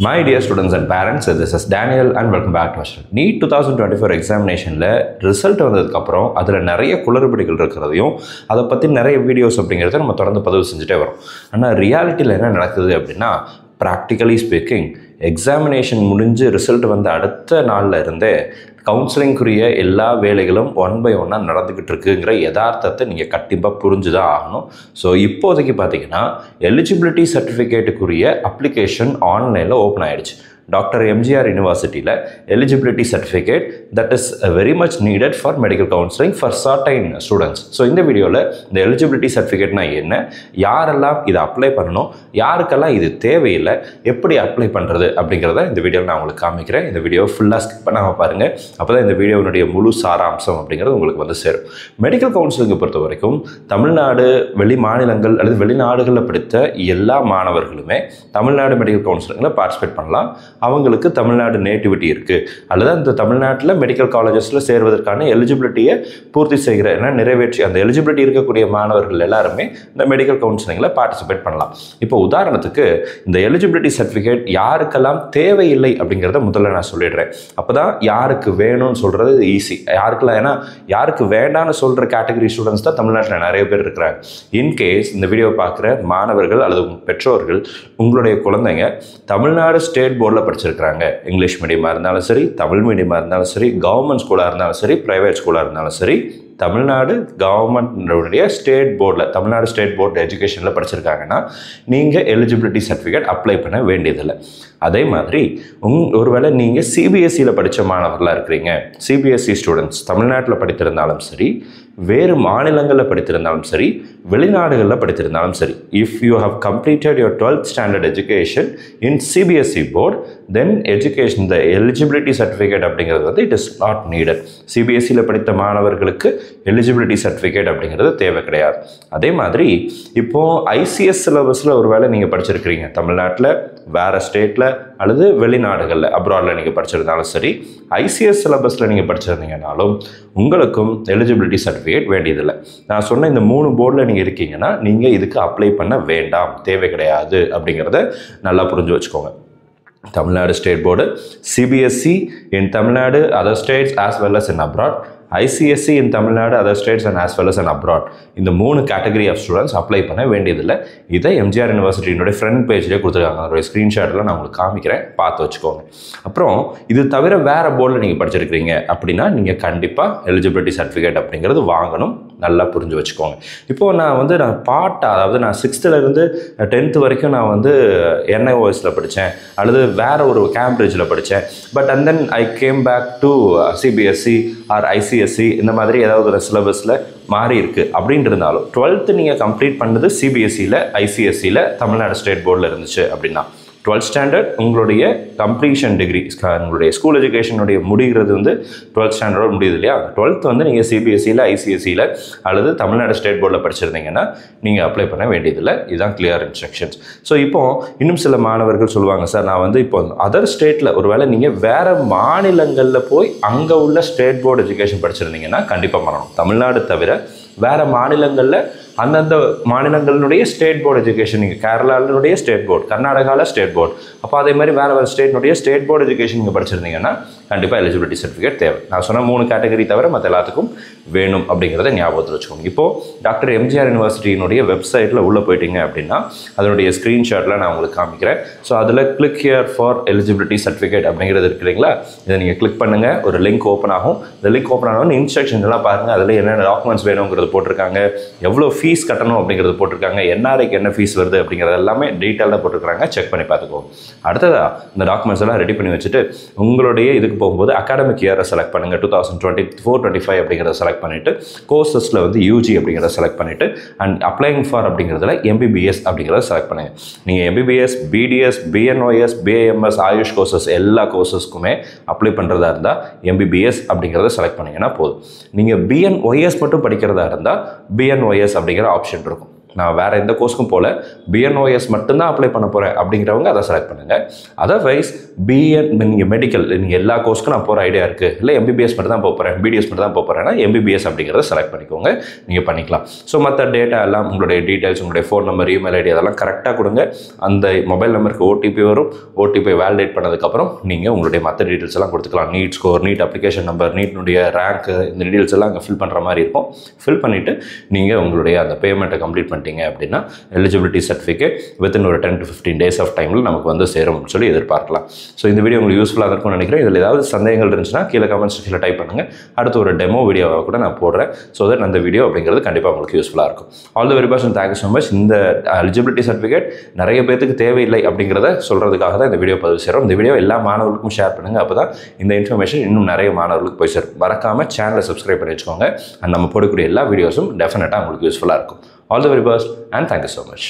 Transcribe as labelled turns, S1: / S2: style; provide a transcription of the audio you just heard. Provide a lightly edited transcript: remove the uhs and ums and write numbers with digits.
S1: My dear students and parents, this is Daniel and welcome back to our channel. NEET 2024 எக்ஸாமினேஷனில் result வந்ததுக்கப்புறம் அதில் நிறைய குளறுபடிகள் இருக்கிறதையும் அதை பற்றி நிறைய வீடியோஸ் அப்படிங்கிறத நம்ம தொடர்ந்து பதிவு செஞ்சுட்டே வரோம். ஆனால் ரியாலிட்டியில் என்ன நடக்குது அப்படின்னா, ப்ராக்டிக்கலி ஸ்பீக்கிங் எக்ஸாமினேஷன் முடிஞ்சு ரிசல்ட் வந்த அடுத்த நாளில் இருந்தே கவுன்சிலிங்குரிய எல்லா வேலைகளும் ஒன் பை ஒன்னாக நடந்துக்கிட்டு இருக்குங்கிற யதார்த்தத்தை நீங்கள் கண்டிப்பாக புரிஞ்சு தான் ஆகணும். ஸோ இப்போதைக்கு பார்த்தீங்கன்னா எலிஜிபிலிட்டி சர்டிஃபிகேட்டுக்குரிய அப்ளிகேஷன் ஆன்லைனில் ஓப்பன் ஆகிடுச்சு. டாக்டர் எம்ஜிஆர் யூனிவர்சிட்டியில் eligibility certificate that is very much needed for medical counselling for certain students. So இந்த வீடியோவில் இந்த எலிஜிபிலிட்டி சர்டிஃபிகேட்னா என்ன, யாரெல்லாம் இதை அப்ளை பண்ணணும், யாருக்கெல்லாம் இது தேவையில்லை, எப்படி அப்ளை பண்ணுறது அப்படிங்கிறத இந்த வீடியோவில் நான் உங்களுக்கு காமிக்கிறேன். இந்த வீடியோ ஃபுல்லாக ஸ்கிப் பண்ணாமல் பாருங்கள். அப்போ தான் இந்த வீடியோனுடைய முழு சாராம்சம் அப்படிங்கிறது உங்களுக்கு வந்து சேரும். மெடிக்கல் கவுன்சிலிங்கை பொறுத்த வரைக்கும் தமிழ்நாடு, வெளி மாநிலங்கள் அல்லது வெளிநாடுகளில் படித்த எல்லா மாணவர்களுமே தமிழ்நாடு மெடிக்கல் கவுன்சிலிங்கில் பார்ட்டிசிபேட் பண்ணலாம். அவங்களுக்கு தமிழ்நாடு நேட்டிவிட்டி இருக்குது அல்லது அந்த தமிழ்நாட்டில் மெடிக்கல் காலேஜஸில் சேர்வதற்கான எலிஜிபிலிட்டியை பூர்த்தி செய்கிற நிறைவேற்றி அந்த எலிஜிபிலிட்டி இருக்கக்கூடிய மாணவர்கள் எல்லாருமே இந்த மெடிக்கல் கவுன்சிலிங்கில் பார்ட்டிசிபேட் பண்ணலாம். இப்போ உதாரணத்துக்கு இந்த எலிஜிபிலிட்டி சர்டிஃபிகேட் யாருக்கெல்லாம் தேவையில்லை அப்படிங்கிறத முதல்ல நான் சொல்லிடுறேன். அப்போ தான் யாருக்கு வேணும்னு சொல்கிறது ஈஸி. யாருக்கெல்லாம், ஏன்னா யாருக்கு வேண்டான்னு சொல்கிற கேட்டகரி ஸ்டூடெண்ட்ஸ் தான் தமிழ்நாட்டில் நிறைய பேர் இருக்கிறாங்க. இன்கேஸ் இந்த வீடியோ பார்க்குற மாணவர்கள் அல்லது பெற்றோர்கள், உங்களுடைய குழந்தைங்க தமிழ்நாடு ஸ்டேட் போர்டில் படிச்சிருக்கிறாங்க, இங்கிலீஷ் மீடியமாக இருந்தாலும் சரி, தமிழ் மீடியமாக இருந்தாலும் சரி, கவர்மெண்ட் ஸ்கூலாக இருந்தாலும் சரி, ப்ரைவேட் ஸ்கூலாக இருந்தாலும் சரி, தமிழ்நாடு கவர்மெண்ட்டுடைய ஸ்டேட் போர்டில், தமிழ்நாடு ஸ்டேட் போர்டு எஜுகேஷனில் படிச்சிருக்காங்கன்னா நீங்கள் எலிஜிபிலிட்டி சர்டிஃபிகேட் அப்ளை பண்ண வேண்டியதில்லை. அதே மாதிரி ஒருவேளை நீங்கள் சிபிஎஸ்சியில் படித்த மாணவர்களாக இருக்கிறீங்க, சிபிஎஸ்சி ஸ்டூடெண்ட்ஸ் தமிழ்நாட்டில் படித்திருந்தாலும் சரி, வேறு மாநிலங்களில் படித்திருந்தாலும் சரி, வெளிநாடுகளில் படித்திருந்தாலும் சரி, if you have completed your 12th standard education in CBSE board, then education the eligibility certificate அப்படிங்கிறது வந்து இட் இஸ் நாட் நீடட். சிபிஎஸ்சியில் படித்த மாணவர்களுக்கு எலிஜிபிலிட்டி சர்டிஃபிகேட் அப்படிங்கிறது தேவை கிடையாது. அதே மாதிரி இப்போது ஐசிஎஸ் சிலபஸில் ஒரு வேளை நீங்கள் படிச்சிருக்கிறீங்க, தமிழ்நாட்டில் வேறு ஸ்டேட்டில் அல்லது வெளிநாடுகளில் அப்ராடில் நீங்கள் படிச்சிருந்தாலும் சரி, ஐசிஎஸ் சிலபஸில் நீங்கள் படிச்சிருந்தீங்கனாலும் உங்களுக்கும் எலிஜிபிலிட்டி சர்டிஃபிகேட் வேண்டியதில்லை. நான் சொன்ன இந்த 3 போர்டில் நீங்கள் இருக்கீங்கன்னா நீங்கள் இதுக்கு அப்ளை பண்ண வேண்டாம், தேவை கிடையாது அப்படிங்கிறத நல்லா புரிஞ்சு வச்சுக்கோங்க. Tamil Nadu state board, CBSE in Tamil Nadu, other states as well as in abroad, ICSE in Tamil Nadu, other states and as well as and abroad. இந்த 3 கேட்டகரி ஆஃப் ஸ்டூடெண்ட்ஸ் அப்ளை பண்ண வேண்டியதில்லை. இதை எம்ஜிஆர் யூனிவர்சிட்டியினுடைய ஃப்ரண்ட் பேஜ்லேயே கொடுத்துருக்காங்க. அதோடைய ஸ்க்ரீன்ஷாட்டில் நான் உங்களுக்கு காமிக்கிறேன், பார்த்து வச்சுக்கோங்க. அப்புறம் இது தவிர வேறு போர்டில் நீங்கள் படிச்சிருக்கிறீங்க அப்படின்னா நீங்கள் கண்டிப்பாக எலிஜிபிலிட்டி சர்டிஃபிகேட் அப்படிங்கிறது வாங்கணும். நல்லா புரிஞ்சு வச்சுக்கோங்க. இப்போது நான் பாட்டாக, அதாவது நான் 6th to 10th வரைக்கும் நான் வந்து என்ஐஓஎஸில் படித்தேன் அல்லது வேறு ஒரு கேம்பிரிட்ஜில் படித்தேன். But and then I came back to CBSE or ICSE, இந்த மாதிரி ஏதாவது ஒரு சிலபஸில் மாறி இருக்குது அப்படின்ட்டு இருந்தாலும் 12th நீங்கள் கம்ப்ளீட் பண்ணது சிபிஎஸ்சியில், ஐசிஎஸ்சியில், தமிழ்நாடு ஸ்டேட் போர்டில் இருந்துச்சு அப்படின்னா 12th ஸ்டாண்டர்ட் உங்களுடைய கம்ப்ளீஷன் டிகிரி, உங்களுடைய ஸ்கூல் எஜுகேஷனுடைய முடிகிறது வந்து 12th ஸ்டாண்டர்டோடு முடியுது இல்லையா? 12th வந்து நீங்கள் சிபிஎஸ்சியில், ஐசிஎஸ்சியில் அல்லது தமிழ்நாடு ஸ்டேட் போர்டில் படிச்சிருந்தீங்கன்னா நீங்கள் அப்ளை பண்ண வேண்டியதில்லை. இதுதான் கிளியர் இன்ஸ்ட்ரக்ஷன்ஸ். ஸோ இப்போது இன்னும் சில மாணவர்கள் சொல்லுவாங்க, சார் நான் வந்து இப்போ அதர் ஸ்டேட்டில் ஒருவேளை நீங்கள் வேறு மாநிலங்களில் போய் அங்கே உள்ள ஸ்டேட் போர்டு எஜுகேஷன் படிச்சிருந்தீங்கன்னா கண்டிப்பாக பண்ணணும். தமிழ்நாடு தவிர வேறு மாநிலங்களில் அந்தந்த மாநிலங்களினுடைய ஸ்டேட் போர்டு எஜுகேஷன், நீங்கள் கேரளாவினுடைய ஸ்டேட் போர்டு, கர்நாடகாவில் ஸ்டேட் போர்டு, அப்போ அதே மாதிரி வேறு ஸ்டேட்னுடைய ஸ்டேட் போர்டு எஜுகேஷன் நீங்கள் படிச்சிருந்தீங்கன்னா கண்டிப்பாக எலிஜிபிலிட்டி சர்டிஃபிகேட் தேவை. நான் சொன்ன 3 கேட்டகரி தவிர மற்ற எல்லாத்துக்கும் வேணும் அப்படிங்கிறத ஞாபகத்தில் வச்சுக்கோங்க. இப்போது டாக்டர் எம்ஜிஆர் யூனிவர்சிட்டியினுடைய வெப்சைட்டில் உள்ளே போயிட்டீங்க அப்படின்னா அதனுடைய ஸ்க்ரீன்ஷாட்டில் நான் உங்களுக்கு காமிக்கிறேன். ஸோ அதில் click here for eligibility certificate அப்படிங்கிறது இருக்கிறீங்களா, இதை நீங்கள் கிளிக் பண்ணுங்கள். ஒரு லிங்க் ஓப்பன் ஆகும். இந்த லிங்க் ஓப்பன் ஆனோன்னு இன்ஸ்ட்ரக்ஷன் எல்லாம் பாருங்கள். அதில் என்னென்ன டாக்குமெண்ட்ஸ் வேணுங்கிறது போட்டிருக்காங்க, எவ்வளோ ஃபீஸ் கட்டணும் அப்படிங்கிறது போட்டிருக்காங்க, என்ஆர்ஐக்கு என்ன ஃபீஸ் வருது அப்படிங்கிறது எல்லாமே டீட்டெயிலாக போட்டிருக்காங்க. செக் பண்ணி பார்த்துக்கோங்க. அடுத்ததாக இந்த டாக்குமெண்ட்ஸ் எல்லாம் ரெடி பண்ணி வச்சுட்டு உங்களுடைய இதுக்கு போகும்போது அகாடமிக் இயரை செலக்ட் பண்ணுங்கள். 2024-25 அப்படிங்கிறத செலக்ட் பண்ணிவிட்டு கோர்சஸில் வந்து யூஜி அப்படிங்கிறத செலக்ட் பண்ணிவிட்டு அண்ட் அப்ளைங் ஃபார் அப்படிங்கிறதுல எம்பிபிஎஸ் அப்படிங்கிறத செலக்ட் பண்ணுங்கள். நீங்கள் எம்பிபிஎஸ், பிடிஎஸ், பிஎன்ஒஎஸ், பிஏஎம்எஸ், ஆயுஷ் கோர்சஸ் எல்லா கோர்சஸ்க்குமே அப்ளை பண்ணுறதா இருந்தால் எம்பிபிஎஸ் அப்படிங்கிறத செலக்ட் பண்ணிங்கன்னா போதும். நீங்கள் பிஎன்ஒஎஸ் மட்டும் படிக்கிறதா இருந்தால் பிஎன்ஒஎஸ் அப்படிங்கிற ஆப்ஷன் இருக்கும். நான் வேறு எந்த கோர்ஸ்க்கும் போல BNOS மட்டும்தான் அப்ளை பண்ண போகிறேன் அப்படிங்கிறவங்க அதை செலக்ட் பண்ணுங்கள். அதர்வைஸ் நீங்கள் மெடிக்கல் நீங்கள் எல்லா கோர்ஸ்க்கும் நான் போகிற ஐடியா இருக்குது, இல்லை MBBS மட்டும் தான் போகிறேன், MBDS மட்டும் தான் போகிறேன்னா MBBS அப்படிங்கிறத செலக்ட் பண்ணிக்கோங்க, நீங்கள் பண்ணிக்கலாம். ஸோ மற்ற டேட்டா எல்லாம் உங்களுடைய டீட்டெயில்ஸ், உங்களுடைய ஃபோன் நம்பர், இமெயில் ஐடி அதெல்லாம் கரெக்டாக கொடுங்க. அந்த மொபைல் நம்பருக்கு OTP வரும். OTP வேலிடேட் பண்ணதுக்கப்புறம் நீங்கள் உங்களுடைய மற்ற டீட்டெயில்ஸ் எல்லாம் கொடுத்துக்கலாம். NEET score, NEET application number, நீட்னுடைய ரேங்க்கு, இந்த டீட்டெயில்ஸ் எல்லாம் அங்கே ஃபில் பண்ணுற மாதிரி இருக்கும். ஃபில் பண்ணிவிட்டு நீங்கள் உங்களுடைய அந்த பேமெண்ட்டை கம்ப்ளீட் பண்ணிட்டீங்க அப்படின்னா எலிஜிபிலிட்டி சர்டிஃபிகேட் வித்தின் ஒரு 10 to 15 days ஆஃப் டைமில் நமக்கு வந்து சேரும்னு சொல்லி எதிர்பார்க்கலாம். ஸோ இந்த வீடியோ உங்களுக்கு யூஸ்ஃபுல்லாக இருக்கும்னு நினைக்கிறேன். இதில் ஏதாவது சந்தேகங்கள் இருந்துச்சுன்னா கீழே கமெண்ட் செக்ஷனில் டைப் பண்ணுங்கள். அடுத்து ஒரு டெமோ வீடியோவாக கூட நான் போடுறேன். ஸோ தட் அந்த வீடியோ அப்படிங்கிறது கண்டிப்பாக உங்களுக்கு யூஸ்ஃபுல்லாக இருக்கும். All the very best and thank you so much. இந்த எலிஜிபிலிட்டி சர்டிஃபிகேட் நிறைய பேருக்கு தேவையில்லை அப்படிங்கிறத சொல்கிறதுக்காக தான் இந்த வீடியோ பதிவு செய்கிறோம். இந்த வீடியோ எல்லா மாணவர்களுக்கும் ஷேர் பண்ணுங்கள். அப்போ தான் இந்த இன்ஃபர்மேஷன் இன்னும் நிறைய மாணவர்களுக்கு போய் சேரும். மறக்காமல் சேனலை சப்ஸ்கிரைப் பண்ணி வச்சுக்கோங்க. அண்ட் நம்ம போடக்கூடிய எல்லா வீடியோஸும் டெஃபினட்டாக உங்களுக்கு யூஸ்ஃபுல்லாக இருக்கும். All the very best and thank you so much.